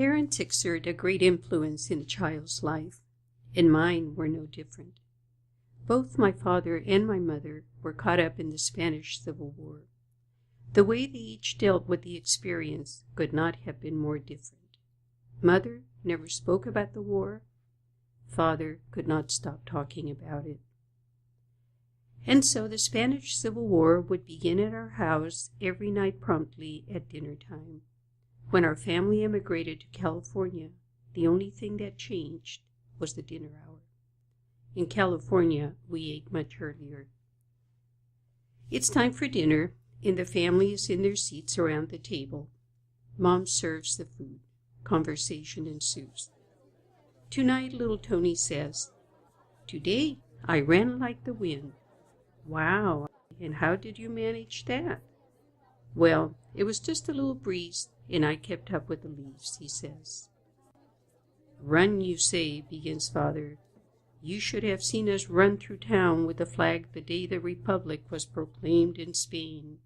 Parents exert a great influence in a child's life, and mine were no different. Both my father and my mother were caught up in the Spanish Civil War. The way they each dealt with the experience could not have been more different. Mother never spoke about the war. Father could not stop talking about it. And so the Spanish Civil War would begin at our house every night promptly at dinner time. When our family emigrated to California, the only thing that changed was the dinner hour. In California, we ate much earlier. It's time for dinner, and the family is in their seats around the table. Mom serves the food. Conversation ensues. Tonight, little Tony says, "Today, I ran like the wind." "Wow, and how did you manage that?" "Well, it was just a little breeze, and I kept up with the leaves," he says. "Run, you say," begins Father. "You should have seen us run through town with the flag the day the Republic was proclaimed in Spain."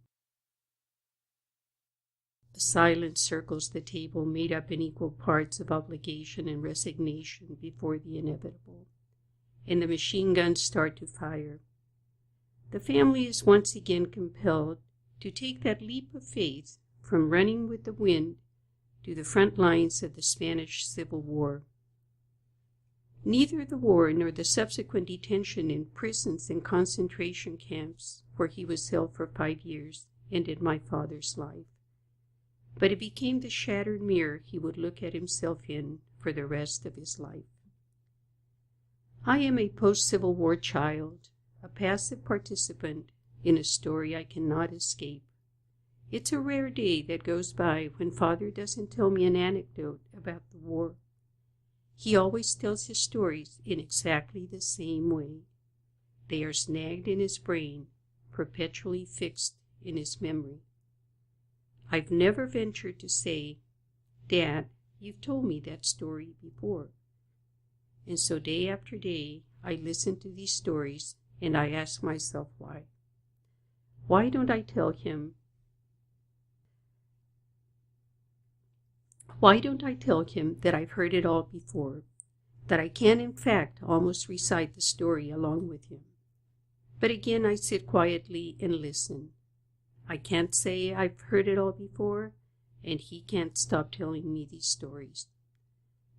A silence circles the table, made up in equal parts of obligation and resignation before the inevitable, and the machine guns start to fire. The family is once again compelled to take that leap of faith from running with the wind to the front lines of the Spanish Civil War. Neither the war nor the subsequent detention in prisons and concentration camps, where he was held for 5 years, ended my father's life. But it became the shattered mirror he would look at himself in for the rest of his life. I am a post-Civil War child, a passive participant in a story I cannot escape. It's a rare day that goes by when Father doesn't tell me an anecdote about the war. He always tells his stories in exactly the same way. They are snagged in his brain, perpetually fixed in his memory. I've never ventured to say, "Dad, you've told me that story before." And so day after day, I listen to these stories and I ask myself why. Why don't I tell him? Why don't I tell him that I've heard it all before, that I can in fact almost recite the story along with him? But again I sit quietly and listen. I can't say I've heard it all before, and he can't stop telling me these stories,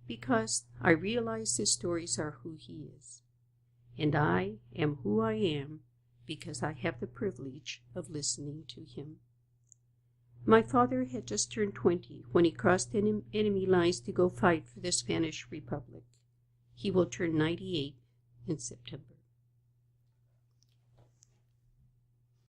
because I realize the stories are who he is, and I am who I am because I have the privilege of listening to him. My father had just turned 20 when he crossed enemy lines to go fight for the Spanish Republic. He will turn 98 in September.